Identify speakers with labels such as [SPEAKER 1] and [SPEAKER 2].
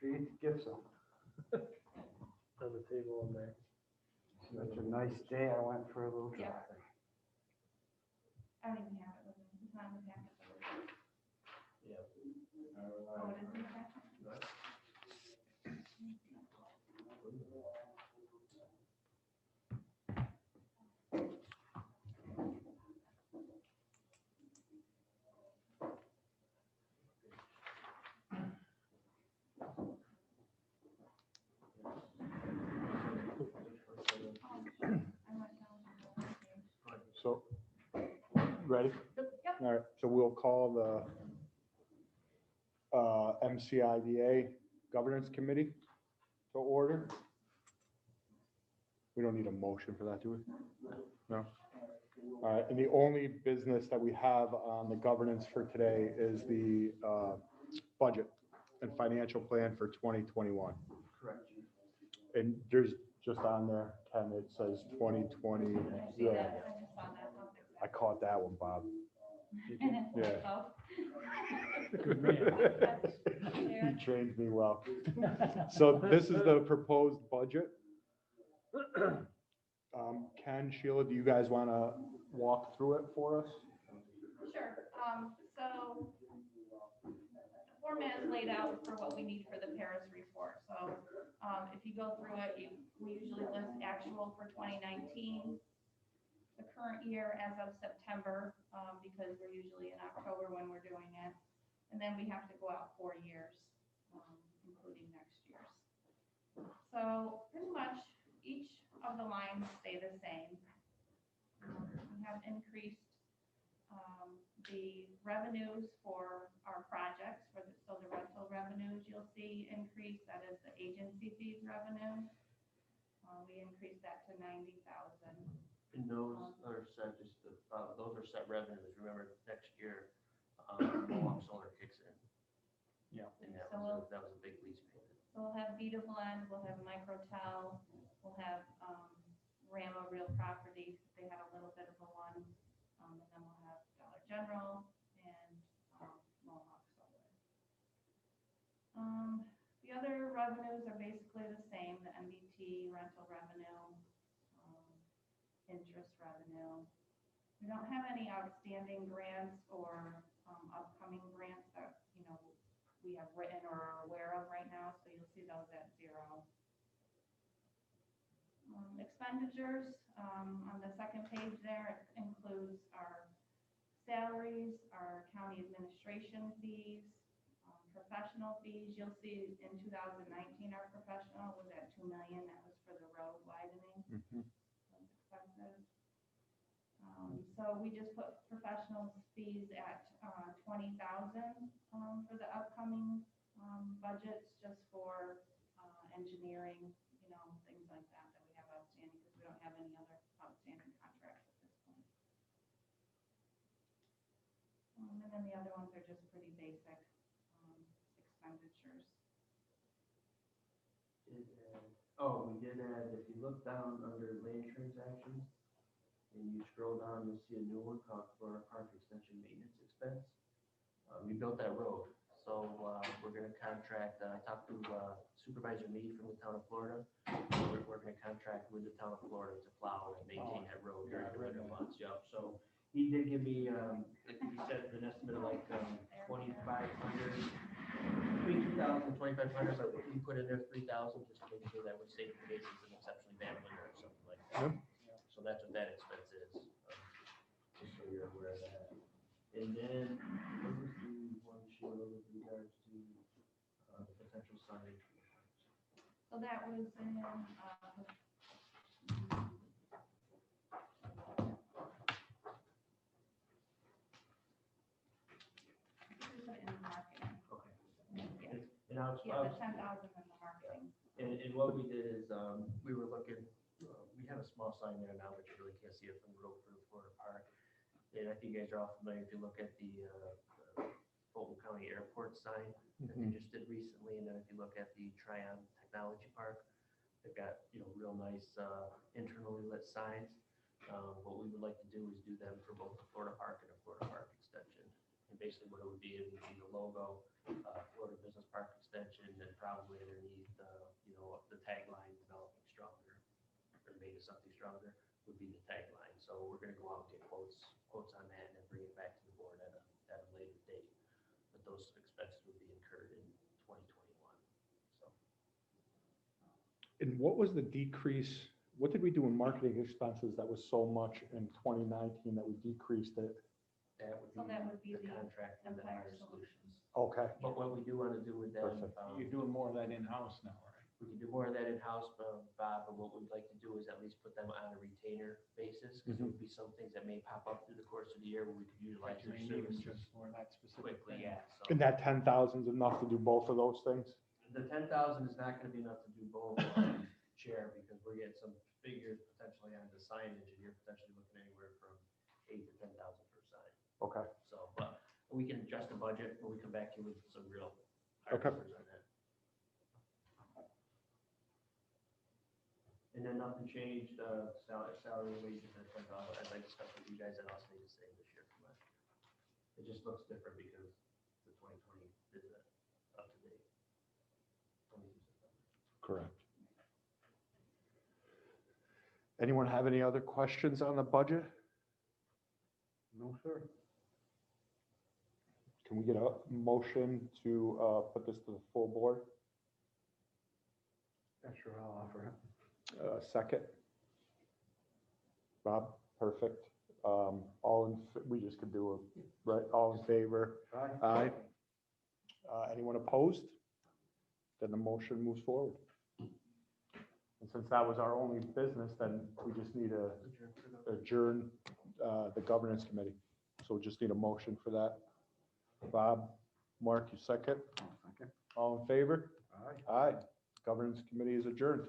[SPEAKER 1] Treat gifts them.
[SPEAKER 2] On the table in there.
[SPEAKER 1] Such a nice day. I went for a little drive.
[SPEAKER 3] I don't even have it with me. It's not in the packet.
[SPEAKER 2] Yeah.
[SPEAKER 3] Oh, it is in the packet? I went down to the page.
[SPEAKER 4] So, ready?
[SPEAKER 3] Yep.
[SPEAKER 4] All right, so we'll call the MCIDA Governance Committee to order. We don't need a motion for that, do we? No? All right, and the only business that we have on the governance for today is the budget and financial plan for 2021.
[SPEAKER 1] Correct.
[SPEAKER 4] And there's just on there, Ken, it says 2020.
[SPEAKER 3] I see
[SPEAKER 4] Yeah,
[SPEAKER 3] that. I just saw that.
[SPEAKER 4] I caught that one, Bob. Yeah.
[SPEAKER 3] Oh.
[SPEAKER 2] Good man.
[SPEAKER 4] He trained me well. So this is the proposed budget. Ken, Sheila, do you guys want to walk through it for us?
[SPEAKER 3] Sure, so the format is laid out for what we need for the Paris report. So, if you go through it, we usually list actual for 2019, the current year as of September, because we're usually in October when we're doing it. And then we have to go out 4 years, including next year's. So pretty much each of the lines stay the same. We have increased the revenues for our projects, so the rental revenues you'll see increase, that is the agency fees revenue. We increased that to 90,000.
[SPEAKER 5] And those are set, those are set revenues. Remember, next year, Mohawk Solar kicks in.
[SPEAKER 4] Yeah.
[SPEAKER 5] And that
[SPEAKER 3] So
[SPEAKER 5] was a big lease payment.
[SPEAKER 3] So we'll have Vita Blend, we'll have Microtel, we'll have Rama Real Property, they had a little bit of a one, and then we'll have Dollar General and Mohawk Solar. The other revenues are basically the same, the MBT, rental revenue, interest revenue. We don't have any outstanding grants or upcoming grants that, we have written or are aware of right now, so you'll see those at 0. Expenditures, on the second page there, it includes our salaries, our county administration fees, professional fees. You'll see in 2019, our professional was at 2 million. That was for the road widening. Those expenses. So we just put professional fees at 20,000 for the upcoming budgets, just for engineering, things like that we have outstanding, because we don't have any other outstanding contracts at this point. And then the other ones are just pretty basic expenditures.
[SPEAKER 5] We did add, if you look down under land transactions, and you scroll down, you'll see a new one called Florida Park Extension Maintenance Expense. We built that road, so we're gonna contract, talk to Supervisor Mead from the town of Florida. We're gonna contract with the town of Florida to plow and maintain that road during the winter months, yep. So he did give me, I think he said an estimate of like 2,500, between 2,000 and 2,500, but we put in there 3,000 just to make sure that we're safe in case it's an exceptionally bad winter or something like that. So that's what that expense is, just so you're aware of that. And then, what was the one, Sheila, with regards to the potential signage for the parks?
[SPEAKER 3] So that was in, we put it in marketing.
[SPEAKER 5] Okay.
[SPEAKER 3] Yeah.
[SPEAKER 5] And I was,
[SPEAKER 3] Yeah, the 10,000 in the marketing.
[SPEAKER 5] and what we did is, we were looking, we have a small sign there now, but you really can't see it from the road for the Florida Park. And I think you guys are all familiar, if you look at the Fulton County Airport sign that they just did recently, and then if you look at the Tryon Technology Park, they've got, real nice internally lit signs. What we would like to do is do them for both the Florida Park and the Florida Park Extension. And basically what it would be the logo, Florida Business Park Extension, and probably something stronger would be the tagline. So we're gonna go out and get quotes on that and then bring it back to the board at a later date. But those expenses would be incurred in 2021, so.
[SPEAKER 4] And what was the decrease? What did we do in marketing expenses that was so much in 2019 that we decreased it?
[SPEAKER 5] That would
[SPEAKER 3] So that would be
[SPEAKER 5] the
[SPEAKER 3] the
[SPEAKER 5] contract with the
[SPEAKER 3] Empire
[SPEAKER 5] Empire
[SPEAKER 3] Solutions.
[SPEAKER 5] Solutions.
[SPEAKER 4] Okay,
[SPEAKER 5] But what we do want to do with them,
[SPEAKER 4] Perfect.
[SPEAKER 2] You're doing more of that in-house now, right?
[SPEAKER 5] we can do more of that in-house, Bob, but what we'd like to do is at least put them on a retainer basis, because there would be some things that may pop up through the course of the year where we could utilize
[SPEAKER 2] You
[SPEAKER 5] their
[SPEAKER 2] may need them
[SPEAKER 5] services
[SPEAKER 2] just for that specific
[SPEAKER 5] quickly,
[SPEAKER 2] thing.
[SPEAKER 5] yeah. So
[SPEAKER 4] and that 10,000 is enough to do both of those things?
[SPEAKER 5] the 10,000 is not gonna be enough to do both, Chair, because we're getting some figures potentially on the signage, and you're potentially looking anywhere from 8,000 to 10,000 per sign.
[SPEAKER 4] Okay,
[SPEAKER 5] So, but we can adjust the budget when we come back to you with some real hard
[SPEAKER 4] Okay.
[SPEAKER 5] numbers on that. And then nothing changed, salary and wages, as I discussed with you guys, that also need to stay this year from last year. It just looks different because the 2020 is up to date. 22 September.
[SPEAKER 4] correct. Anyone have any other questions on the budget?
[SPEAKER 1] No, sir.
[SPEAKER 4] Can we get a motion to put this to the full board?
[SPEAKER 1] Yeah, sure, I'll offer it.
[SPEAKER 4] Second? Rob, perfect. We just could do it, right? All in favor?
[SPEAKER 1] Aye.
[SPEAKER 4] Aye. Anyone opposed? Then the motion moves forward. And since that was our only business, then we just need to adjourn the governance committee. So we just need a motion for that. Bob, Mark, you second?
[SPEAKER 1] Second.
[SPEAKER 4] All in favor?
[SPEAKER 1] Aye.
[SPEAKER 4] Aye. Governance committee is adjourned.